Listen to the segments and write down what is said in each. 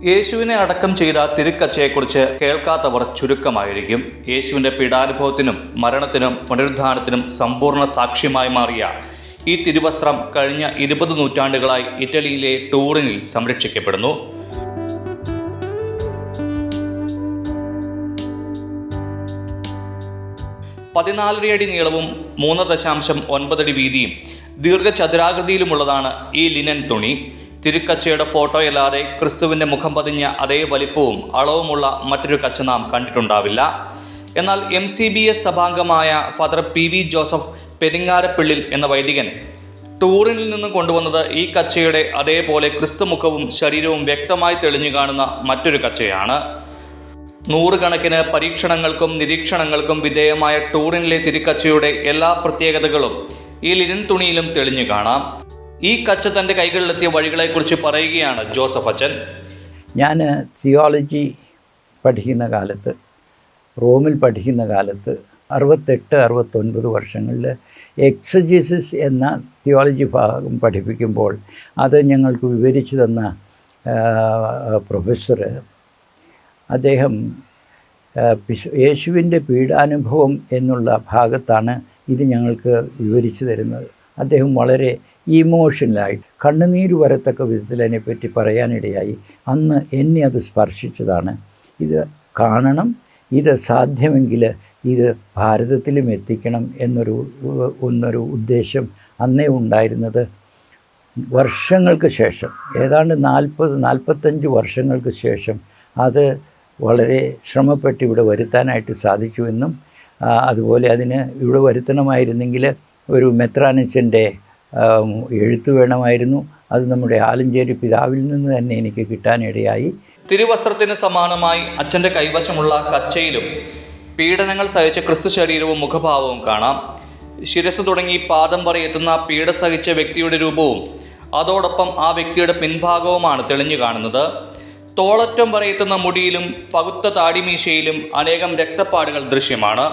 യേശുവിനെ അടക്കം ചെയ്ത തിരുക്കച്ചയെക്കുറിച്ച് കേൾക്കാത്തവർ ചുരുക്കമായിരിക്കും. യേശുവിൻ്റെ പീഡാനുഭവത്തിനും മരണത്തിനും പുനരുദ്ധാനത്തിനും സമ്പൂർണ്ണ സാക്ഷ്യമായി മാറിയ ഈ തിരുവസ്ത്രം കഴിഞ്ഞ 20 നൂറ്റാണ്ടുകളായി ഇറ്റലിയിലെ ടൂറിനിൽ സംരക്ഷിക്കപ്പെടുന്നു. പതിനാലരയടി നീളവും 3.9 അടി വീതിയും ദീർഘചതുരാകൃതിയിലുമുള്ളതാണ് ഈ ലിനൻ തുണി. തിരുക്കച്ചയുടെ ഫോട്ടോയല്ലാതെ ക്രിസ്തുവിൻ്റെ മുഖം പതിഞ്ഞ അതേ വലിപ്പവും അളവുമുള്ള മറ്റൊരു കച്ച നാം കണ്ടിട്ടുണ്ടാവില്ല. എന്നാൽ MCBS സഭാംഗമായ father PV Joseph Peringarappillil എന്ന വൈദികൻ ടൂറിനിൽ നിന്ന് കൊണ്ടുവന്നത് ഈ കച്ചയുടെ അതേപോലെ ക്രിസ്തുമുഖവും ശരീരവും വ്യക്തമായി തെളിഞ്ഞു കാണുന്ന മറ്റൊരു കച്ചയാണ്. 100 കണക്കിന് പരീക്ഷണങ്ങൾക്കും നിരീക്ഷണങ്ങൾക്കും വിധേയമായ ടൂറിനിലെ തിരുക്കച്ചയുടെ എല്ലാ പ്രത്യേകതകളും ഈ ലിനൻ തുണിയിലും തെളിഞ്ഞു കാണാം. ഈ കച്ച തൻ്റെ കൈകളിലെത്തിയ വഴികളെക്കുറിച്ച് പറയുകയാണ് ജോസഫ് അച്ഛൻ. ഞാൻ തിയോളജി പഠിക്കുന്ന കാലത്ത്, റോമിൽ പഠിക്കുന്ന കാലത്ത് 68-69 വർഷങ്ങളിൽ എക്സജീസിസ് എന്ന തിയോളജി ഭാഗം പഠിപ്പിക്കുമ്പോൾ അത് ഞങ്ങൾക്ക് വിവരിച്ചു തന്ന പ്രൊഫസർ, അദ്ദേഹം യേശുവിൻ്റെ പീഡാനുഭവം എന്നുള്ള ഭാഗത്താണ് ഇത് ഞങ്ങൾക്ക് വിവരിച്ചു തരുന്നത്. അദ്ദേഹം വളരെ ഇമോഷണലായി കണ്ണുനീര് വരത്തക്ക വിധത്തിൽ അതിനെപ്പറ്റി പറയാനിടയായി. അന്ന് എന്നെ അത് സ്പർശിച്ചതാണ്. ഇത് കാണണം, ഇത് സാധ്യമെങ്കിൽ ഇത് ഭാരതത്തിലും എത്തിക്കണം എന്നൊരു ഉദ്ദേശം അന്നേ ഉണ്ടായിരുന്നത്. വർഷങ്ങൾക്ക് ശേഷം, ഏതാണ്ട് 40-45 വർഷങ്ങൾക്ക് ശേഷം അത് വളരെ ശ്രമപ്പെട്ട് ഇവിടെ വരുത്താനായിട്ട് സാധിച്ചുവെന്നും, അതുപോലെ അതിന് ഇവിടെ വരുത്തണമായിരുന്നെങ്കിൽ ഒരു മെത്രാനച്ചൻ്റെ എഴുത്ത് വേണമായിരുന്നു. അത് നമ്മുടെ ആലഞ്ചേരി പിതാവിൽ നിന്ന് തന്നെ എനിക്ക് കിട്ടാനിടയായി. തിരുവസ്ത്രത്തിന് സമാനമായി അച്ഛൻ്റെ കൈവശമുള്ള കച്ചയിലും പീഡനങ്ങൾ സഹിച്ച ക്രിസ്തു ശരീരവും മുഖഭാവവും കാണാം. ശിരസ് തുടങ്ങി പാദം വരെ എത്തുന്ന പീഡ സഹിച്ച വ്യക്തിയുടെ രൂപവും അതോടൊപ്പം ആ വ്യക്തിയുടെ പിൻഭാഗവുമാണ് തെളിഞ്ഞു കാണുന്നത്. തോളറ്റം വരെ എത്തുന്ന മുടിയിലും പകുത്ത താടിമീശയിലും അനേകം രക്തപ്പാടുകൾ ദൃശ്യമാണ്.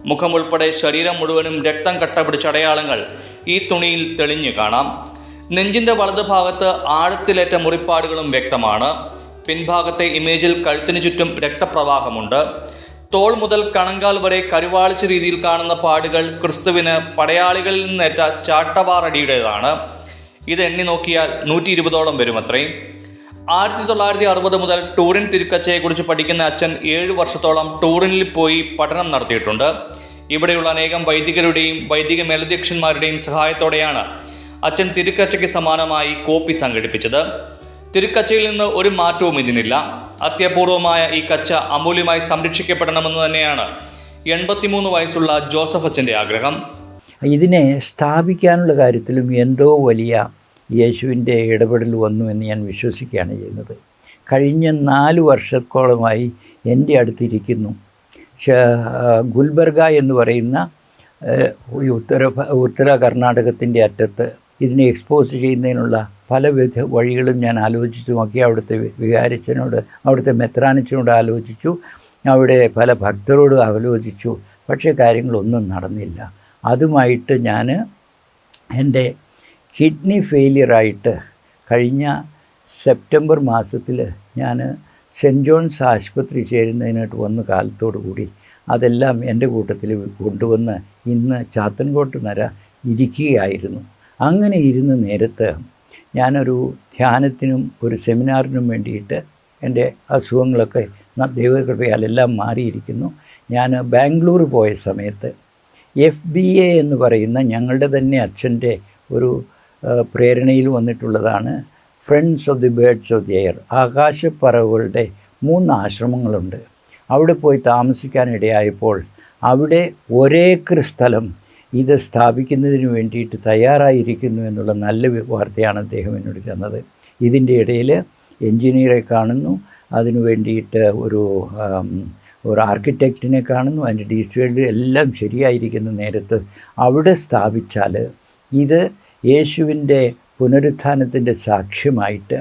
മുഖമുൾപ്പെടെ ശരീരം മുഴുവനും രക്തം കട്ട പിടിച്ച അടയാളങ്ങൾ ഈ തുണിയിൽ തെളിഞ്ഞു കാണാം. നെഞ്ചിൻ്റെ വലതുഭാഗത്ത് ആഴത്തിലേറ്റ മുറിപ്പാടുകളും വ്യക്തമാണ്. പിൻഭാഗത്തെ ഇമേജിൽ കഴുത്തിന് ചുറ്റും രക്തപ്രവാഹമുണ്ട്. തോൾ മുതൽ കണങ്കാൽ വരെ കരുവാളിച്ച രീതിയിൽ കാണുന്ന പാടുകൾ ക്രിസ്തുവിന് പടയാളികളിൽ നിന്നേറ്റ ചാട്ടവാറടിയുടേതാണ്. ഇത് എണ്ണി നോക്കിയാൽ 120ഓളം വരുമത്രേ. 1960 മുതൽ ടൂറിൻ തിരുക്കച്ചയെക്കുറിച്ച് പഠിക്കുന്ന അച്ഛൻ 7 വർഷത്തോളം ടൂറിനിൽ പോയി പഠനം നടത്തിയിട്ടുണ്ട്. ഇവിടെയുള്ള അനേകം വൈദികരുടെയും വൈദിക മേലധ്യക്ഷന്മാരുടെയും സഹായത്തോടെയാണ് അച്ഛൻ തിരുക്കച്ചയ്ക്ക് സമാനമായി കോപ്പി സംഘടിപ്പിച്ചത്. തിരുക്കച്ചയിൽ നിന്ന് ഒരു മാറ്റവും ഇതിനില്ല. അത്യപൂർവമായ ഈ കച്ച അമൂല്യമായി സംരക്ഷിക്കപ്പെടണമെന്ന് തന്നെയാണ് 83 വയസ്സുള്ള ജോസഫ് അച്ഛൻ്റെ ആഗ്രഹം. ഇതിനെ സ്ഥാപിക്കാനുള്ള കാര്യത്തിലും എന്തോ വലിയ യേശുവിൻ്റെ ഇടപെടൽ വന്നു എന്ന് ഞാൻ വിശ്വസിക്കുകയാണ് ചെയ്യുന്നത്. കഴിഞ്ഞ 4 വർഷത്തോളമായി എൻ്റെ അടുത്തിരിക്കുന്നു. ഗുൽബർഗ എന്ന് പറയുന്ന ഉത്തര കർണാടകത്തിൻ്റെ അറ്റത്ത് ഇതിനെ എക്സ്പോസ് ചെയ്യുന്നതിനുള്ള പലവിധ വഴികളും ഞാൻ ആലോചിച്ചു നോക്കി. അവിടുത്തെ വികാരിച്ചനോട്, അവിടുത്തെ മെത്രാനിച്ചനോട് ആലോചിച്ചു, അവിടെ പല ഭക്തരോട് ആലോചിച്ചു. പക്ഷേ കാര്യങ്ങളൊന്നും നടന്നില്ല. അതുമായിട്ട് ഞാൻ എൻ്റെ കിഡ്നി ഫെയിലിയറായിട്ട് കഴിഞ്ഞ സെപ്റ്റംബർ മാസത്തിൽ ഞാൻ സെൻറ്റ് ജോൺസ് ആശുപത്രി ചേരുന്നതിനായിട്ട് വന്ന കാലത്തോടു കൂടി അതെല്ലാം എൻ്റെ കൂട്ടത്തിൽ കൊണ്ടുവന്ന് ഇന്ന് ചാത്തൻകോട്ട് നര ഇരിക്കുകയായിരുന്നു. അങ്ങനെ ഇരുന്ന നേരത്ത് ഞാനൊരു ധ്യാനത്തിനും ഒരു സെമിനാറിനും വേണ്ടിയിട്ട്, എൻ്റെ അസുഖങ്ങളൊക്കെ ദൈവകൃപയാൽ എല്ലാം മാറിയിരിക്കുന്നു. ഞാൻ ബാംഗ്ലൂർ പോയ സമയത്ത് FBA എന്ന് പറയുന്ന ഞങ്ങളുടെ തന്നെ അച്ഛൻ്റെ ഒരു പ്രേരണയിൽ വന്നിട്ടുള്ളതാണ് friends of the birds of the air. ആകാശപ്പറവുകളുടെ 3 ആശ്രമങ്ങളുണ്ട്. അവിടെ പോയി താമസിക്കാനിടയായപ്പോൾ അവിടെ ഒരേക്കർ സ്ഥലം ഇത് സ്ഥാപിക്കുന്നതിന് വേണ്ടിയിട്ട് തയ്യാറായിരിക്കുന്നു എന്നുള്ള നല്ല വാർത്തയാണ് അദ്ദേഹം എന്നോട് തന്നത്. ഇതിൻ്റെ ഇടയിൽ എൻജിനീയറെ കാണുന്നു, അതിനു വേണ്ടിയിട്ട് ഒരു ആർക്കിടെക്റ്റിനെ കാണുന്നു, അതിൻ്റെ ഡീറ്റെയിൽഡ് എല്ലാം ശരിയായിരിക്കുന്ന നേരത്ത് അവിടെ സ്ഥാപിച്ചാൽ ഇത് യേശുവിൻ്റെ പുനരുത്ഥാനത്തിൻ്റെ സാക്ഷ്യമായിട്ട്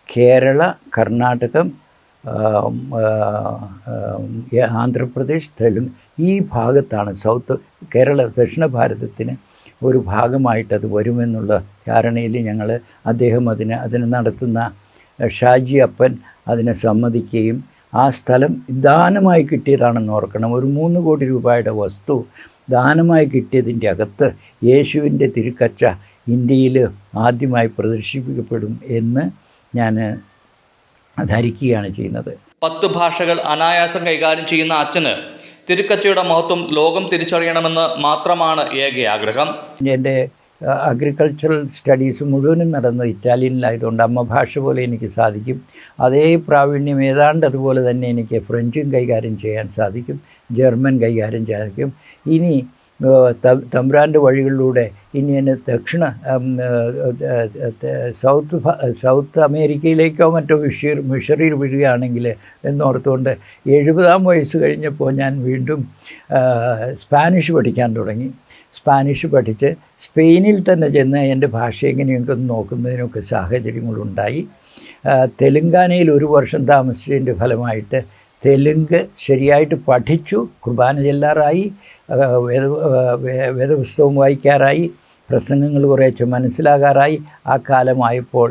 കേരള, കർണാടകം, ആന്ധ്രാപ്രദേശ്, തെലുങ്ക് ഈ ഭാഗത്താണ്, സൗത്ത് കേരള ദക്ഷിണ ഭാരതത്തിന് ഒരു ഭാഗമായിട്ടത് വരുമെന്നുള്ള ധാരണയിൽ അദ്ദേഹം അതിന് നടത്തുന്ന ഷാജി അപ്പൻ അതിനെ സമ്മതിക്കുകയും ആ സ്ഥലം ദാനമായി കിട്ടിയതാണെന്ന് ഓർക്കണം. ഒരു 3 കോടി രൂപയുടെ വസ്തു ദാനമായി കിട്ടിയതിൻ്റെ അകത്ത് യേശുവിൻ്റെ തിരുക്കച്ച ഇന്ത്യയിൽ ആദ്യമായി പ്രദർശിപ്പിക്കപ്പെടും എന്ന് ഞാൻ ധരിക്കുകയാണ് ചെയ്യുന്നത്. 10 ഭാഷകൾ അനായാസം കൈകാര്യം ചെയ്യുന്ന അച്ഛന് തിരുക്കച്ചയുടെ മഹത്വം ലോകം തിരിച്ചറിയണമെന്ന് മാത്രമാണ് ഏക ആഗ്രഹം. എൻ്റെ അഗ്രികൾച്ചറൽ സ്റ്റഡീസ് മുഴുവനും നടന്നത് ഇറ്റാലിയനിലായതുകൊണ്ട് അമ്മ ഭാഷ പോലെ എനിക്ക് സാധിക്കും. അതേ പ്രാവീണ്യം ഏതാണ്ട് അതുപോലെ തന്നെ എനിക്ക് ഫ്രഞ്ചും കൈകാര്യം ചെയ്യാൻ സാധിക്കും, ജർമ്മൻ കൈകാര്യം സാധിക്കും. ഇനി തമ്പുരാൻ്റെ വഴികളിലൂടെ ഇനി എന്നെ സൗത്ത് അമേരിക്കയിലേക്കോ മറ്റോ മിഷറിയിൽ വിടുകയാണെങ്കിൽ എന്നോർത്തുകൊണ്ട് 70-ാം വയസ്സ് കഴിഞ്ഞപ്പോൾ ഞാൻ വീണ്ടും സ്പാനിഷ് പഠിക്കാൻ തുടങ്ങി. സ്പാനിഷ് പഠിച്ച് സ്പെയിനിൽ തന്നെ ചെന്ന് എൻ്റെ ഭാഷ എങ്ങനെയൊക്കെ നോക്കുന്നതിനൊക്കെ സാഹചര്യങ്ങളുണ്ടായി. തെലുങ്കാനയിൽ 1 വർഷം താമസിച്ചതിൻ്റെ ഫലമായിട്ട് തെലുങ്ക് ശരിയായിട്ട് പഠിച്ചു, കുർബാന ചെല്ലാറായി, വേദപുസ്തകം വായിക്കാറായി, പ്രസംഗങ്ങൾ കുറേശ്ശെ മനസ്സിലാകാറായി. ആ കാലമായപ്പോൾ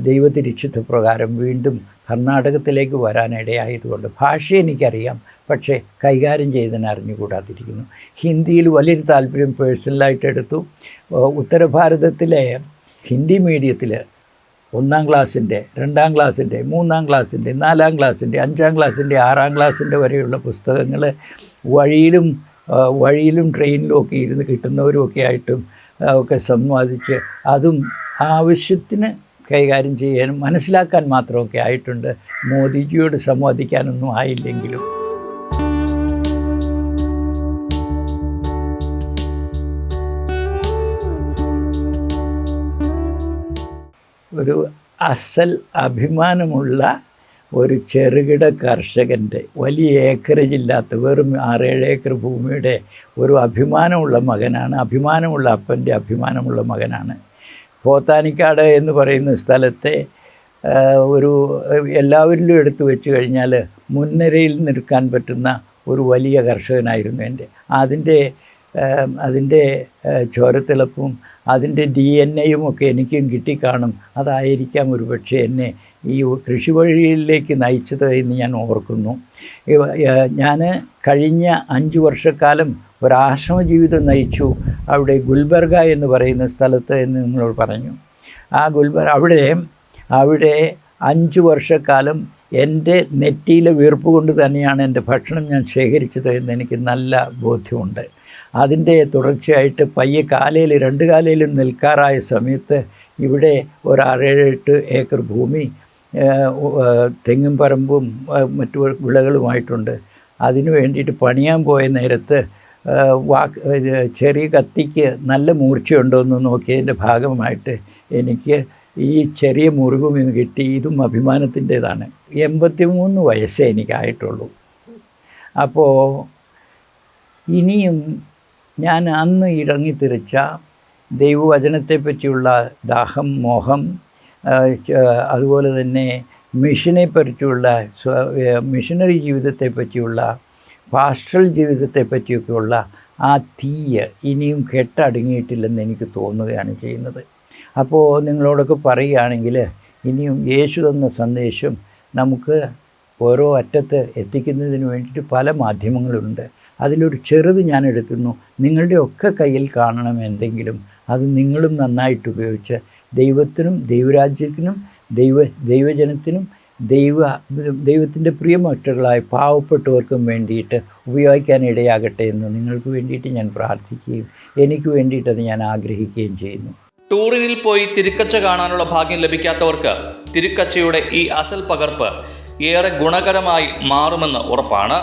ദൈവതിരിച്ചിത്ത പ്രകാരം വീണ്ടും കർണാടകത്തിലേക്ക് വരാനിടയായതുകൊണ്ട് ഭാഷ എനിക്കറിയാം, പക്ഷേ കൈകാര്യം ചെയ്തതിന് അറിഞ്ഞുകൂടാതിരിക്കുന്നു. ഹിന്ദിയിൽ വലിയൊരു താല്പര്യം പേഴ്സണലായിട്ട് എടുത്തു. ഉത്തരഭാരതത്തിലെ ഹിന്ദി മീഡിയത്തിൽ 1-ാം ക്ലാസ്സിൻ്റെ 2-ാം ക്ലാസ്സിൻ്റെ 3-ാം ക്ലാസ്സിൻ്റെ 4-ാം ക്ലാസ്സിൻ്റെ 5-ാം ക്ലാസ്സിൻ്റെ 6-ാം ക്ലാസ്സിൻ്റെ വരെയുള്ള പുസ്തകങ്ങൾ വഴിയിലും ട്രെയിനിലും ഒക്കെ ഇരുന്ന് കിട്ടുന്നവരുമൊക്കെ ആയിട്ടും ഒക്കെ സംവാദിച്ച് അതും ആവശ്യത്തിന് കൈകാര്യം ചെയ്യാനും മനസ്സിലാക്കാൻ മാത്രമൊക്കെ ആയിട്ടുണ്ട്. മോദിജിയോട് സംവാദിക്കാനൊന്നും ആയില്ലെങ്കിലും. ഒരു അസൽ അഭിമാനമുള്ള ഒരു ചെറുകിട കർഷകൻ്റെ വലിയ ഏക്കറേജ് ഇല്ലാത്ത വെറും 6-7 ഏക്കർ ഭൂമിയുടെ ഒരു അഭിമാനമുള്ള മകനാണ്. അഭിമാനമുള്ള അപ്പൻ്റെ അഭിമാനമുള്ള മകനാണ്. പോത്താനിക്കാട് എന്ന് പറയുന്ന സ്ഥലത്തെ ഒരു എല്ലാവരിലും എടുത്തു വെച്ച് കഴിഞ്ഞാൽ മുൻനിരയിൽ നിൽക്കാൻ പറ്റുന്ന ഒരു വലിയ കർഷകനായിരുന്നു എൻ്റെ. അതിൻ്റെ ചോരത്തിളപ്പും അതിൻ്റെ DNA ഒക്കെ എനിക്കും കിട്ടിക്കാണും. അതായിരിക്കാം ഒരുപക്ഷെ എന്നെ ഈ കൃഷി വഴിയിലേക്ക് നയിച്ചത് എന്ന് ഞാൻ ഓർക്കുന്നു. ഞാൻ കഴിഞ്ഞ 5 വർഷക്കാലം ഒരാശ്രമ ജീവിതം നയിച്ചു അവിടെ ഗുൽബർഗ എന്ന് പറയുന്ന സ്ഥലത്ത് എന്ന് നിങ്ങളോട് പറഞ്ഞു. ആ അവിടെ 5 വർഷക്കാലം എൻ്റെ നെറ്റിയിലെ വീർപ്പ് കൊണ്ട് തന്നെയാണ് എൻ്റെ ഭക്ഷണം ഞാൻ ശേഖരിച്ചത് എന്ന് എനിക്ക് നല്ല ബോധ്യമുണ്ട്. അതിൻ്റെ തുടർച്ചയായിട്ട് പയ്യെ 2 കാലയിലും നിൽക്കാറായ സമയത്ത് ഇവിടെ ഒരു 6-7 ഏക്കർ ഭൂമി തെങ്ങും പറമ്പും മറ്റു വിളകളുമായിട്ടുണ്ട്. അതിനു വേണ്ടിയിട്ട് പണിയാൻ പോയ നേരത്ത് ചെറിയ കത്തിക്ക് നല്ല മൂർച്ചയുണ്ടോ എന്ന് നോക്കിയതിൻ്റെ ഭാഗമായിട്ട് എനിക്ക് ഈ ചെറിയ മുറിവും ഇത് കിട്ടി. ഇതും അഭിമാനത്തിൻ്റേതാണ്. 83 വയസ്സേ എനിക്കായിട്ടുള്ളൂ. അപ്പോൾ ഇനിയും ഞാൻ അന്ന് ഇറങ്ങിത്തിരിച്ച ദൈവവചനത്തെപ്പറ്റിയുള്ള ദാഹം, മോഹം, അതുപോലെ തന്നെ മിഷനെപ്പറ്റിയുള്ള മിഷനറി ജീവിതത്തെപ്പറ്റിയുള്ള പാസ്റ്ററൽ ജീവിതത്തെപ്പറ്റിയൊക്കെയുള്ള ആ തീയ് ഇനിയും കെട്ടടങ്ങിയിട്ടില്ലെന്ന് എനിക്ക് തോന്നുകയാണ് ചെയ്യുന്നത്. അപ്പോൾ നിങ്ങളോടൊക്കെ പറയുകയാണെങ്കിൽ ഇനിയും യേശു തന്ന സന്ദേശം നമുക്ക് ഓരോ അറ്റത്ത് എത്തിക്കുന്നതിന് വേണ്ടിയിട്ട് പല മാധ്യമങ്ങളുണ്ട്. അതിലൊരു ചെറുത് ഞാൻ എടുക്കുന്നു. നിങ്ങളുടെയൊക്കെ കയ്യിൽ കാണണം എന്തെങ്കിലും. അത് നിങ്ങളും നന്നായിട്ട് ഉപയോഗിച്ച് ദൈവത്തിനും ദൈവരാജ്യത്തിനും ദൈവജനത്തിനും ദൈവത്തിൻ്റെ പ്രിയമക്കളായ പാവപ്പെട്ടവർക്കും വേണ്ടിയിട്ട് ഉപയോഗിക്കാൻ ഇടയാകട്ടെ എന്ന് നിങ്ങൾക്ക് വേണ്ടിയിട്ട് ഞാൻ പ്രാർത്ഥിക്കുകയും എനിക്ക് വേണ്ടിയിട്ടത് ഞാൻ ആഗ്രഹിക്കുകയും ചെയ്യുന്നു. ടൂറിനിൽ പോയി തിരുക്കച്ച കാണാനുള്ള ഭാഗ്യം ലഭിക്കാത്തവർക്ക് തിരുക്കച്ചയുടെ ഈ അസൽ പകർപ്പ് ഏറെ ഗുണകരമായി മാറുമെന്ന് ഉറപ്പാണ്.